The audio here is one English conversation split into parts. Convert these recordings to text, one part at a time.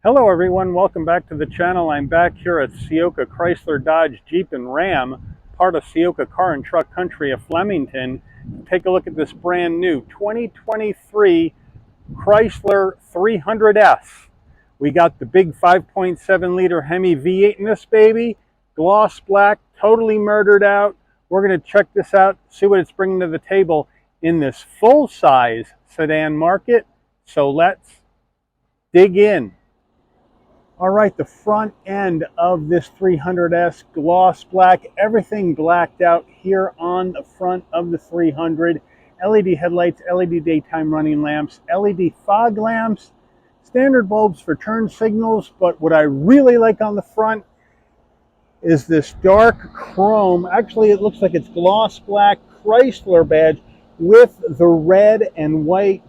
Hello everyone, welcome back to the channel. I'm back here at Ciocca Chrysler Dodge Jeep and Ram, part of Ciocca Car and Truck Country of Flemington. Take a look at this brand new 2023 Chrysler 300S. We got the big 5.7 liter Hemi V8 in this baby, gloss black, totally murdered out. We're going to check this out, see what it's bringing to the table in this full-size sedan market. So let's dig in. All right, the front end of this 300S, gloss black, everything blacked out here on the front of the 300. LED headlights, LED daytime running lamps, LED fog lamps, standard bulbs for turn signals, but what I really like on the front is this dark chrome. Actually, it looks like it's gloss black Chrysler badge with the red and white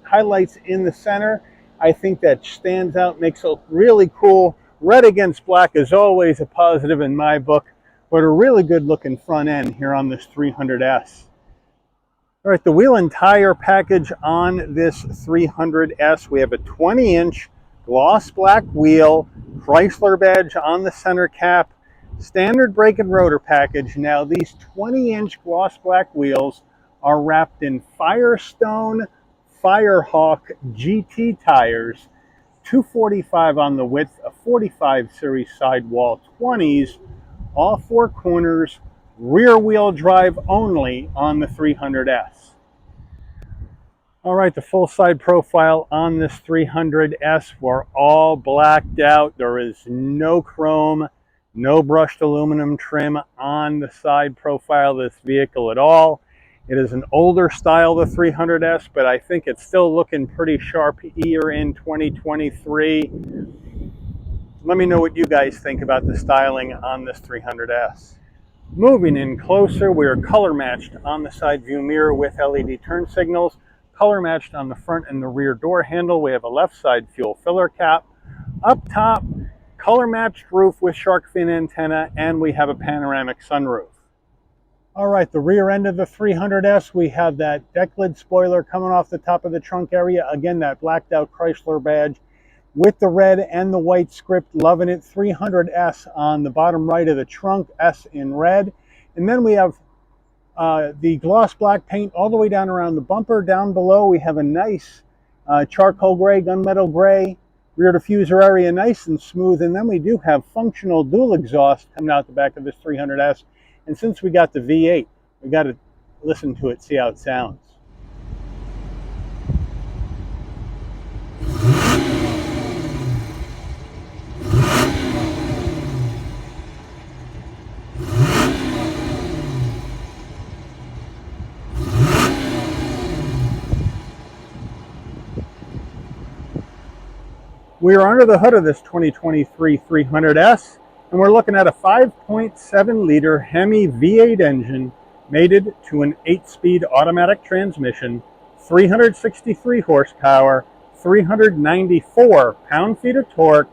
highlights in the center. I think that stands out, makes it look really cool. Red against black is always a positive in my book, but a really good looking front end here on this 300S. All right, the wheel and tire package on this 300S. We have a 20-inch gloss black wheel, Chrysler badge on the center cap, standard brake and rotor package. Now these 20-inch gloss black wheels are wrapped in Firestone Firehawk GT tires, 245 on the width, a 45 series sidewall 20s, all four corners, rear wheel drive only on the 300S. All right, the full side profile on this 300S, we're all blacked out. There is no chrome, no brushed aluminum trim on the side profile of this vehicle at all. It is an older style, the 300S, but I think it's still looking pretty sharp here in 2023. Let me know what you guys think about the styling on this 300S. Moving in closer, we are color matched on the side view mirror with LED turn signals, color matched on the front and the rear door handle. We have a left side fuel filler cap. Up top, color matched roof with shark fin antenna, and we have a panoramic sunroof. All right, the rear end of the 300S, we have that deck lid spoiler coming off the top of the trunk area. Again, that blacked out Chrysler badge with the red and the white script. Loving it. 300S on the bottom right of the trunk, S in red. And then we have the gloss black paint all the way down around the bumper. Down below, we have a nice charcoal gray, gunmetal gray. Rear diffuser area nice and smooth. And then we do have functional dual exhaust coming out the back of this 300S. And since we got the V8, we got to listen to it, see how it sounds. We are under the hood of this 2023 300S. And we're looking at a 5.7 liter Hemi V8 engine mated to an 8-speed automatic transmission, 363 horsepower, 394 pound-feet of torque,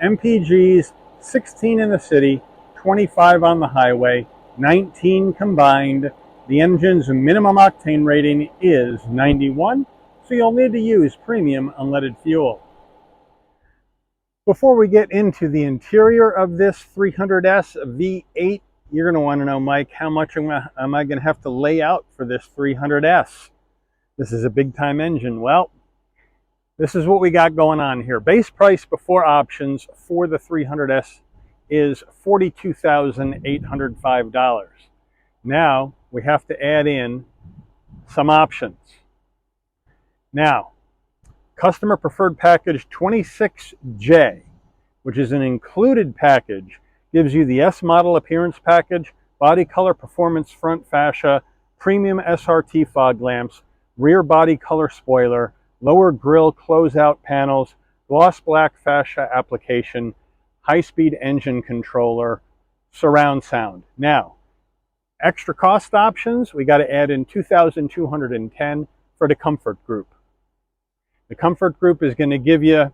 MPGs 16 in the city, 25 on the highway, 19 combined. The engine's minimum octane rating is 91, so you'll need to use premium unleaded fuel. Before we get into the interior of this 300S V8, you're going to want to know, Mike, how much am I going to have to lay out for this 300S? This is a big-time engine. Well, this is what we got going on here. Base price before options for the 300S is $42,805. Now, we have to add in some options. Now, Customer Preferred Package 26J, which is an included package, gives you the S model appearance package, body color performance front fascia, premium SRT fog lamps, rear body color spoiler, lower grille closeout panels, gloss black fascia application, high-speed engine controller, surround sound. Now, extra cost options, we got to add in $2,210 for the comfort group. The comfort group is going to give you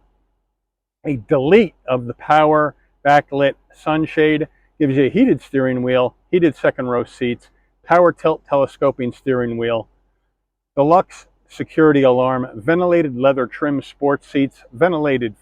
a delete of the power backlit sunshade, gives you a heated steering wheel, heated second row seats, power tilt telescoping steering wheel, deluxe security alarm, ventilated leather trim sports seats, ventilated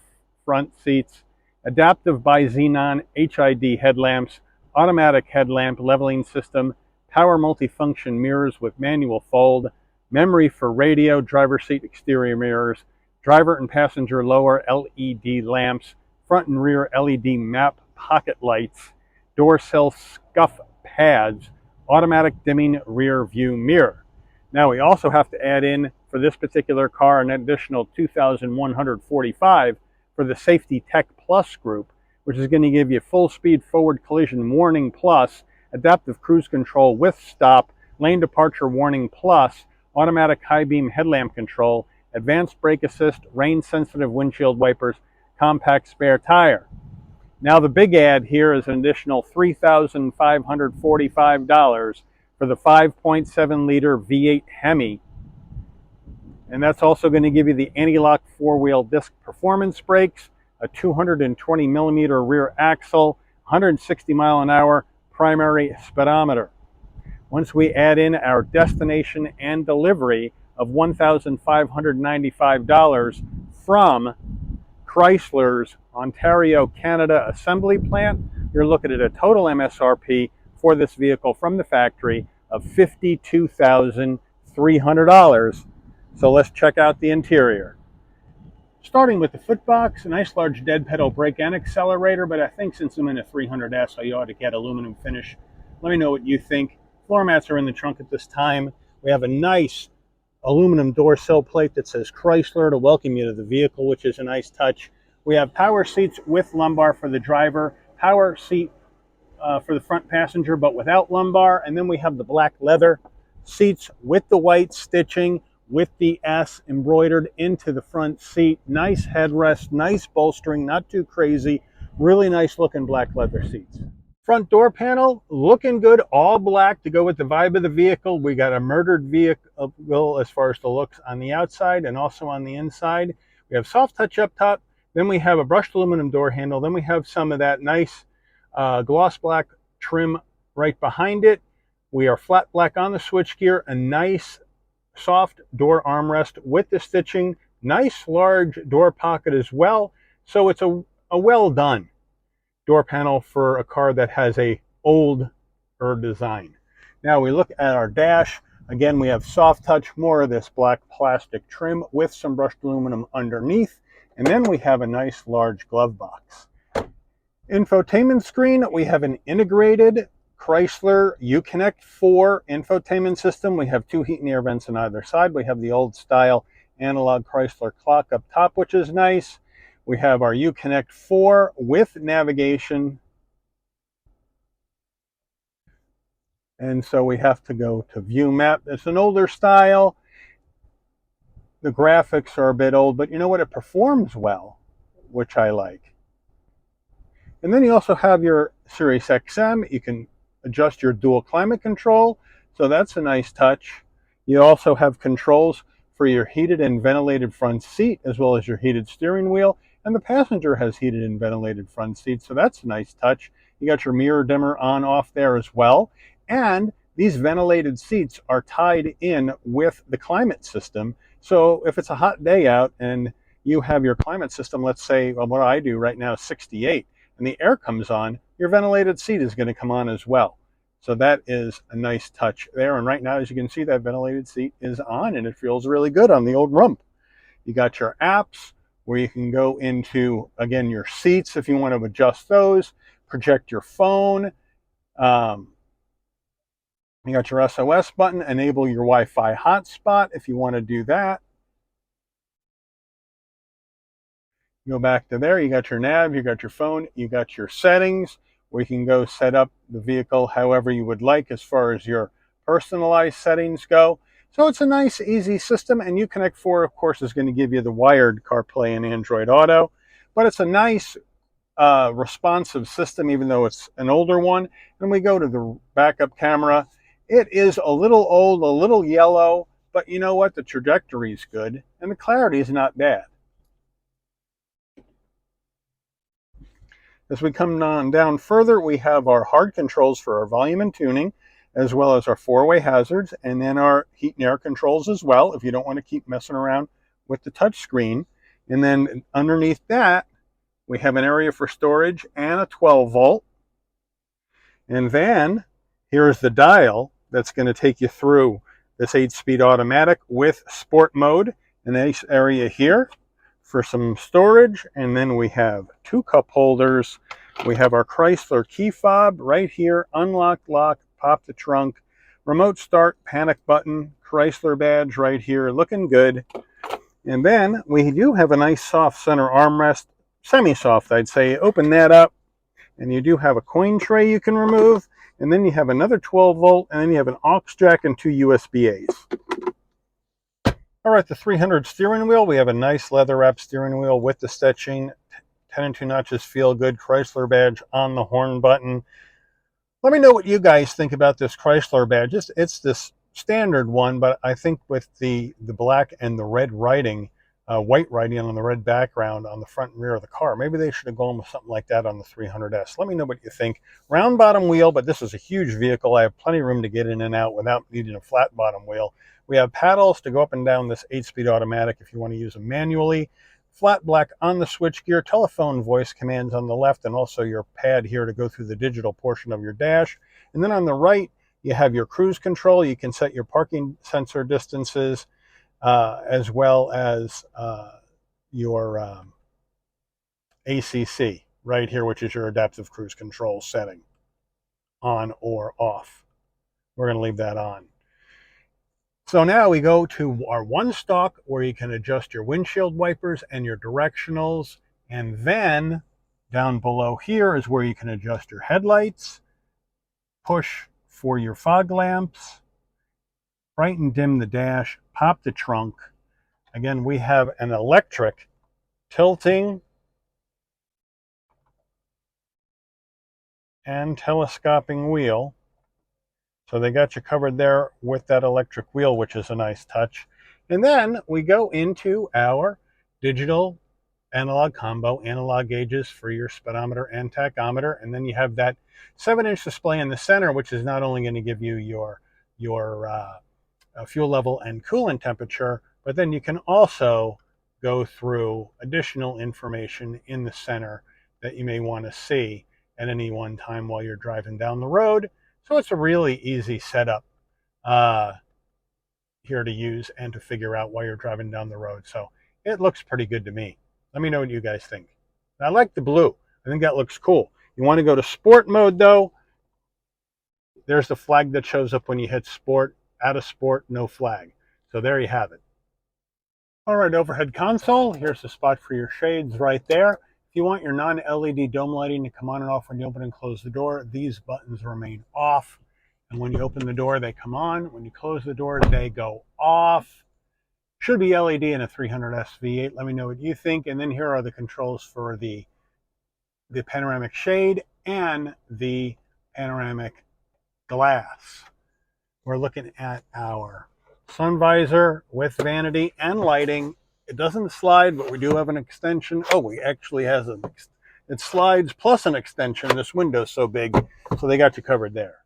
front seats, adaptive by xenon HID headlamps, automatic headlamp leveling system, power multifunction mirrors with manual fold, memory for radio, driver seat exterior mirrors, driver and passenger lower LED lamps, front and rear LED map pocket lights, door sill scuff pads, automatic dimming rear view mirror. Now we also have to add in for this particular car an additional $2,145 for the Safety Tech Plus group, which is going to give you full speed forward collision warning plus, adaptive cruise control with stop, lane departure warning plus, automatic high beam headlamp control, advanced brake assist, rain sensitive windshield wipers, compact spare tire. Now the big ad here is an additional $3,545 for the 5.7 liter V8 Hemi. And that's also going to give you the anti-lock four-wheel disc performance brakes, a 220 millimeter rear axle, 160 mile an hour primary speedometer. Once we add in our destination and delivery of $1,595 from Chrysler's Ontario, Canada assembly plant, you're looking at a total MSRP for this vehicle from the factory of $52,300. So let's check out the interior. Starting with the footbox, a nice large dead pedal brake and accelerator, but I think since I'm in a 300S, I ought to get aluminum finish. Let me know what you think. Floor mats are in the trunk at this time. We have a nice aluminum door sill plate that says Chrysler to welcome you to the vehicle, which is a nice touch. We have power seats with lumbar for the driver, power seat for the front passenger, but without lumbar. And then we have the black leather seats with the white stitching, with the S embroidered into the front seat. Nice headrest, nice bolstering, not too crazy. Really nice looking black leather seats. Front door panel, looking good, all black to go with the vibe of the vehicle. We got a murdered vehicle as far as the looks on the outside and also on the inside. We have soft touch up top. Then we have a brushed aluminum door handle. Then we have some of that nice gloss black trim right behind it. We are flat black on the switchgear, a nice soft door armrest with the stitching, nice large door pocket as well. So it's a well done door panel for a car that has a older design. Now we look at our dash. Again, we have soft touch, more of this black plastic trim with some brushed aluminum underneath. And then we have a nice large glove box. Infotainment screen, we have an integrated Chrysler Uconnect 4 infotainment system. We have two heat and air vents on either side. We have the old style analog Chrysler clock up top, which is nice. We have our Uconnect 4 with navigation. And so we have to go to view map. It's an older style. The graphics are a bit old, but you know what? It performs well, which I like. And then you also have your Sirius XM. You can adjust your dual climate control, so that's a nice touch. You also have controls for your heated and ventilated front seat, as well as your heated steering wheel, and the passenger has heated and ventilated front seats, so that's a nice touch. You got your mirror dimmer on off there as well, and these ventilated seats are tied in with the climate system, so if it's a hot day out and you have your climate system, let's say, well, what I do right now is 68, and the air comes on, your ventilated seat is going to come on as well. So that is a nice touch there. And right now, as you can see, that ventilated seat is on and it feels really good on the old rump. You got your apps where you can go into, again, your seats if you want to adjust those, project your phone. You got your SOS button, enable your Wi-Fi hotspot if you want to do that. Go back to there, you got your nav, you got your phone, you got your settings, where you can go set up the vehicle however you would like as far as your personalized settings go. So it's a nice, easy system, and Uconnect 4, of course, is going to give you the wired CarPlay and Android Auto. But it's a nice, responsive system, even though it's an older one. And we go to the backup camera. It is a little old, a little yellow, but you know what? The trajectory is good, and the clarity is not bad. As we come on down further, we have our hard controls for our volume and tuning, as well as our four-way hazards, and then our heat and air controls as well, if you don't want to keep messing around with the touch screen. And then underneath that, we have an area for storage and a 12 volt. And then here's the dial that's going to take you through this 8-speed automatic with sport mode. A nice area here for some storage. And then we have 2 cup holders. We have our Chrysler key fob right here, unlock, lock, pop the trunk, remote start, panic button, Chrysler badge right here, looking good. And then we do have a nice soft center armrest, semi-soft I'd say. Open that up, and you do have a coin tray you can remove, and then you have another 12 volt, and then you have an aux jack and 2 USB-As. All right, the 300 steering wheel, we have a nice leather wrap steering wheel with the stitching, 10 2 notches, feel good, Chrysler badge on the horn button. Let me know what you guys think about this Chrysler badge. It's this standard one, but I think with the black and the red writing, white writing on the red background on the front and rear of the car, maybe they should have gone with something like that on the 300S. Let me know what you think. Round bottom wheel, but this is a huge vehicle. I have plenty of room to get in and out without needing a flat bottom wheel. We have paddles to go up and down this 8-speed automatic if you want to use them manually. Flat black on the switchgear, telephone voice commands on the left, and also your pad here to go through the digital portion of your dash. And then on the right, you have your cruise control. You can set your parking sensor distances, as well as your ACC right here, which is your adaptive cruise control setting, on or off. We're going to leave that on. So now we go to our one stalk where you can adjust your windshield wipers and your directionals. And then down below here is where you can adjust your headlights, push for your fog lamps, bright and dim the dash, pop the trunk. Again, we have an electric tilting and telescoping wheel. So they got you covered there with that electric wheel, which is a nice touch. And then we go into our digital analog combo, analog gauges for your speedometer and tachometer. And then you have that 7-inch display in the center, which is not only going to give you your fuel level and coolant temperature, but then you can also go through additional information in the center that you may want to see at any one time while you're driving down the road. So it's a really easy setup here to use and to figure out while you're driving down the road. So it looks pretty good to me. Let me know what you guys think. I like the blue. I think that looks cool. You want to go to sport mode though. There's the flag that shows up when you hit sport. Out of sport, no flag. So there you have it. All right, overhead console. Here's the spot for your shades right there. If you want your non-LED dome lighting to come on and off when you open and close the door, these buttons remain off. And when you open the door, they come on. When you close the door, they go off. Should be LED in a 300S V8. Let me know what you think. And then here are the controls for the panoramic shade and the panoramic glass. We're looking at our sun visor with vanity and lighting. It doesn't slide, but we do have an extension. Oh, we actually has it slides plus an extension. This window's so big, so they got you covered there.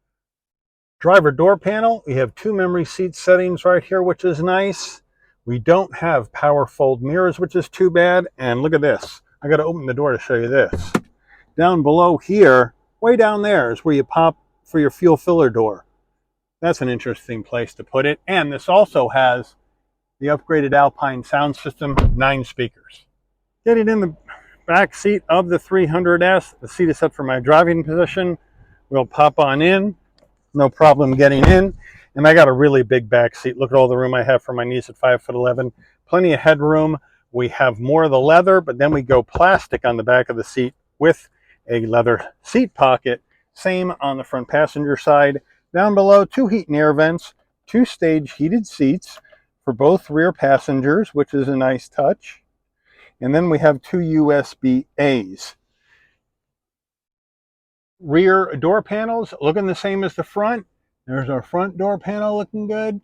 Driver door panel. We have 2 memory seat settings right here, which is nice. We don't have power fold mirrors, which is too bad. And look at this. I got to open the door to show you this. Down below here, way down there, is where you pop for your fuel filler door. That's an interesting place to put it. And this also has the upgraded Alpine sound system, 9 speakers. Getting in the back seat of the 300S. The seat is set for my driving position. We'll pop on in. No problem getting in. And I got a really big back seat. Look at all the room I have for my knees at 5'11". Plenty of headroom. We have more of the leather, but then we go plastic on the back of the seat with a leather seat pocket. Same on the front passenger side. Down below, 2 heat and air vents, 2 stage heated seats for both rear passengers, which is a nice touch. And then we have 2 USB-As. Rear door panels looking the same as the front. There's our front door panel looking good.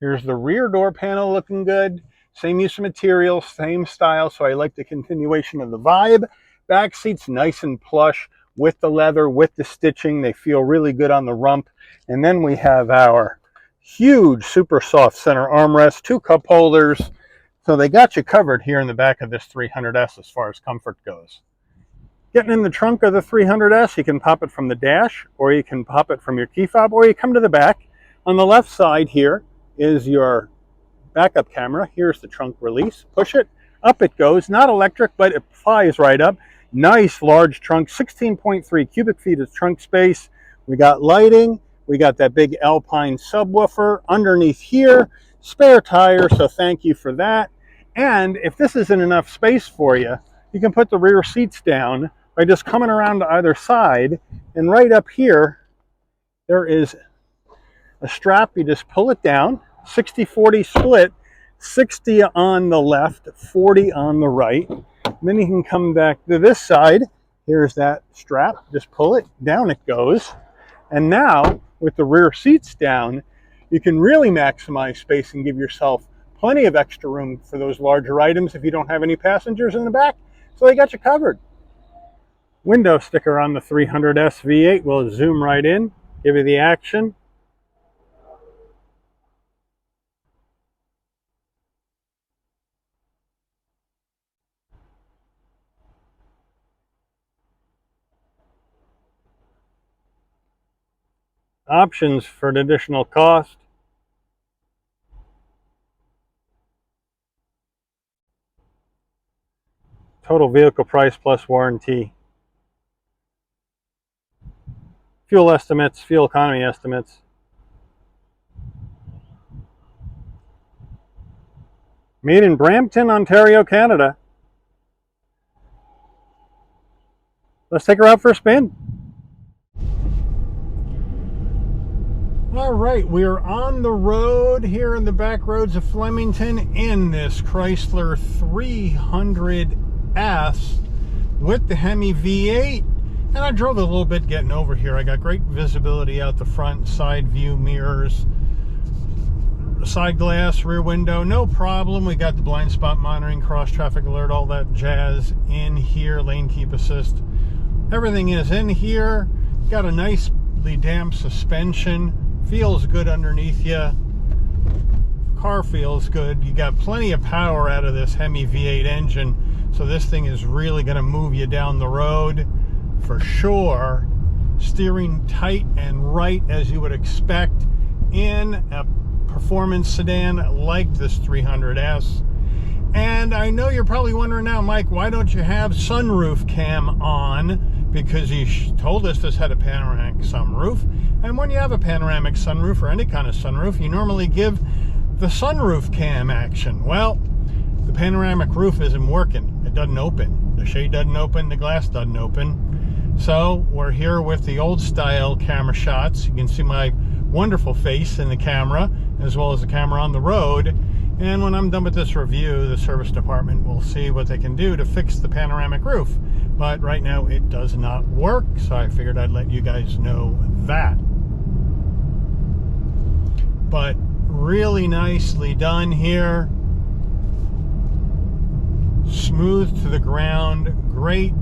Here's the rear door panel looking good. Same use of material, same style, so I like the continuation of the vibe. Back seat's nice and plush with the leather, with the stitching. They feel really good on the rump. And then we have our huge, super soft center armrest, 2 cup holders. So they got you covered here in the back of this 300S as far as comfort goes. Getting in the trunk of the 300S, you can pop it from the dash, or you can pop it from your key fob, or you come to the back. On the left side here is your backup camera. Here's the trunk release. Push it, up it goes. Not electric, but it flies right up. Nice large trunk, 16.3 cubic feet of trunk space. We got lighting. We got that big Alpine subwoofer underneath here. Spare tire, so thank you for that. And if this isn't enough space for you, you can put the rear seats down by just coming around to either side. And right up here, there is a strap. You just pull it down, 60-40 split, 60 on the left, 40 on the right. And then you can come back to this side. Here's that strap. Just pull it, down it goes. And now, with the rear seats down, you can really maximize space and give yourself plenty of extra room for those larger items if you don't have any passengers in the back. So they got you covered. Window sticker on the 300S V8 will zoom right in, give you the action. Options for an additional cost. Total vehicle price plus warranty. Fuel estimates, fuel economy estimates. Made in Brampton, Ontario, Canada. Let's take her out for a spin. All right, we are on the road here in the back roads of Flemington in this Chrysler 300S with the Hemi V8. And I drove a little bit getting over here. I got great visibility out the front, side view mirrors, side glass, rear window, no problem. We got the blind spot monitoring, cross traffic alert, all that jazz in here, lane keep assist. Everything is in here. Got a nicely damped suspension. Feels good underneath you. Car feels good. You got plenty of power out of this Hemi V8 engine, so this thing is really going to move you down the road for sure. Steering tight and right as you would expect in a performance sedan like this 300S. And I know you're probably wondering now, Mike, why don't you have sunroof cam on? Because you told us this had a panoramic sunroof. And when you have a panoramic sunroof or any kind of sunroof, you normally give the sunroof cam action. Well, the panoramic roof isn't working. It doesn't open. The shade doesn't open. The glass doesn't open. So we're here with the old style camera shots. You can see my wonderful face in the camera as well as the camera on the road. And when I'm done with this review, the service department will see what they can do to fix the panoramic roof. But right now it does not work, so I figured I'd let you guys know that. But really nicely done here. Smooth to the ground. Great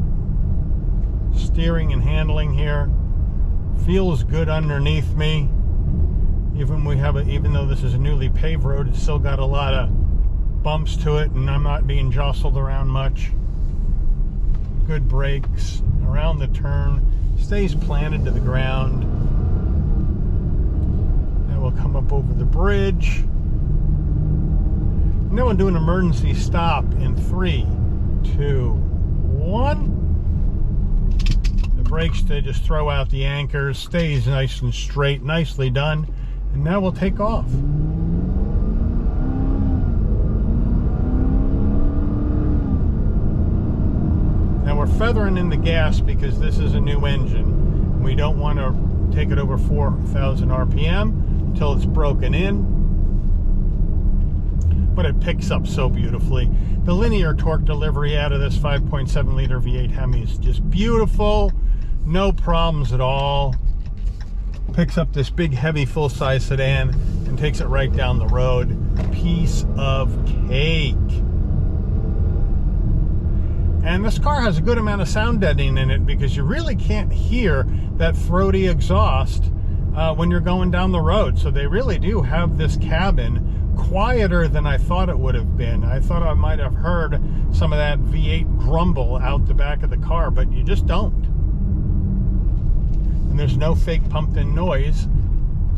steering and handling here. Feels good underneath me. Even though this is a newly paved road, it's still got a lot of bumps to it, and I'm not being jostled around much. Good brakes around the turn. Stays planted to the ground. Now we'll come up over the bridge. And then we'll do an emergency stop in 3, 2, 1. The brakes, they just throw out the anchors. Stays nice and straight. Nicely done. And now we'll take off. Now we're feathering in the gas because this is a new engine. We don't want to take it over 4,000 RPM until it's broken in. But it picks up so beautifully. The linear torque delivery out of this 5.7 liter V8 Hemi is just beautiful. No problems at all. Picks up this big heavy full-size sedan and takes it right down the road. Piece of cake. And this car has a good amount of sound deadening in it because you really can't hear that throaty exhaust when you're going down the road. So they really do have this cabin quieter than I thought it would have been. I thought I might have heard some of that V8 grumble out the back of the car, but you just don't. And there's no fake pumped in noise.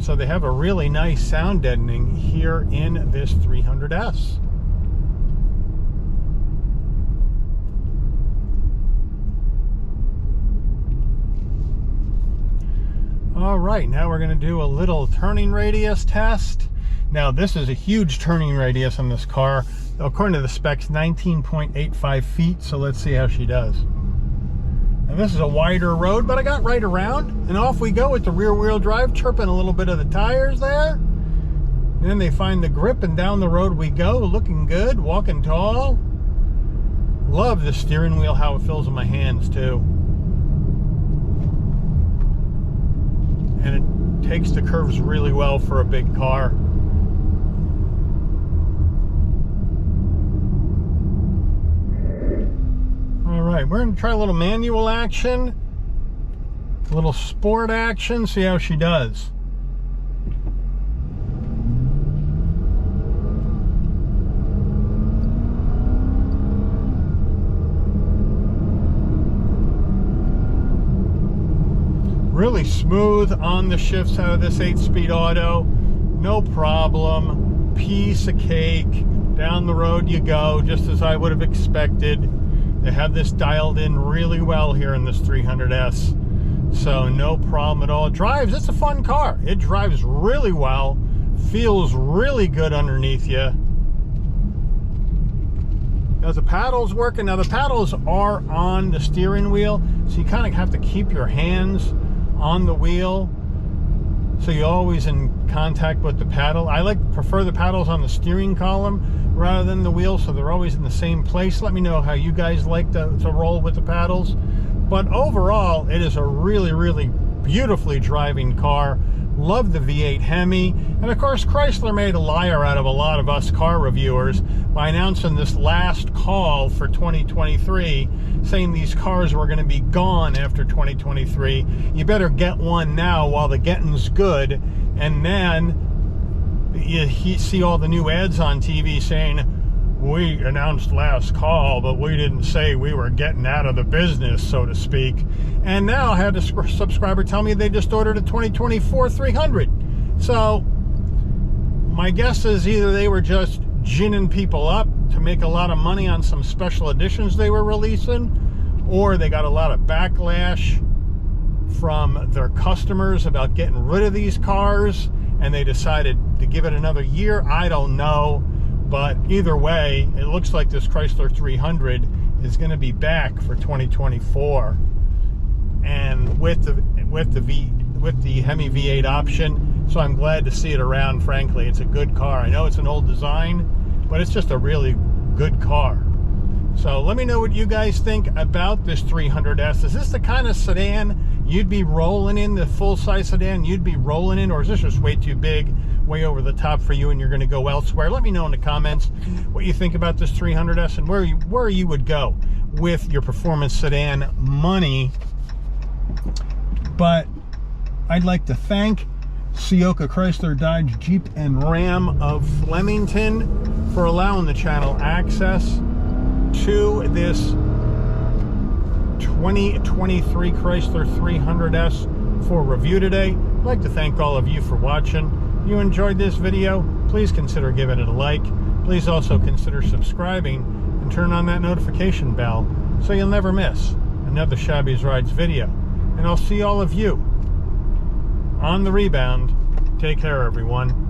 So they have a really nice sound deadening here in this 300S. All right, now we're going to do a little turning radius test. Now this is a huge turning radius on this car. According to the specs, 19.85 feet. So let's see how she does. And this is a wider road, but I got right around and off we go with the rear wheel drive, chirping a little bit of the tires there. And then they find the grip and down the road we go, looking good, walking tall. Love the steering wheel, how it feels in my hands too. And it takes the curves really well for a big car. All right, we're going to try a little manual action, a little sport action, see how she does. Really smooth on the shifts out of this 8-speed auto. No problem. Piece of cake. Down the road you go, just as I would have expected. They have this dialed in really well here in this 300S. So no problem at all. It drives, it's a fun car. It drives really well. Feels really good underneath you. Does the paddles working? Now the paddles are on the steering wheel, so you kind of have to keep your hands on the wheel, so you're always in contact with the paddle. I prefer the paddles on the steering column rather than the wheel, so they're always in the same place. Let me know how you guys like to roll with the paddles. But overall, it is a really, really beautifully driving car. Love the V8 Hemi. And of course, Chrysler made a liar out of a lot of us car reviewers by announcing this last call for 2023, saying these cars were going to be gone after 2023. You better get one now while the getting's good. And then you see all the new ads on TV saying, we announced last call, but we didn't say we were getting out of the business, so to speak. And now I had a subscriber tell me they just ordered a 2024 300. So my guess is either they were just ginning people up to make a lot of money on some special editions they were releasing, or they got a lot of backlash from their customers about getting rid of these cars and they decided to give it another year. I don't know. But either way, it looks like this Chrysler 300 is going to be back for 2024, and with the Hemi V8 option. So I'm glad to see it around. Frankly, it's a good car. I know it's an old design, but it's just a really good car. So let me know what you guys think about this 300S. Is this the kind of sedan you'd be rolling in, the full-size sedan you'd be rolling in, or is this just way too big, way over the top for you and you're going to go elsewhere? Let me know in the comments what you think about this 300S and where you would go with your performance sedan money. But I'd like to thank Ciocca, Chrysler, Dodge, Jeep, and Ram of Flemington for allowing the channel access to this 2023 Chrysler 300S for review today. I'd like to thank all of you for watching. If you enjoyed this video, please consider giving it a like. Please also consider subscribing and turn on that notification bell so you'll never miss another Shabby's Rides video. And I'll see all of you on the rebound. Take care, everyone.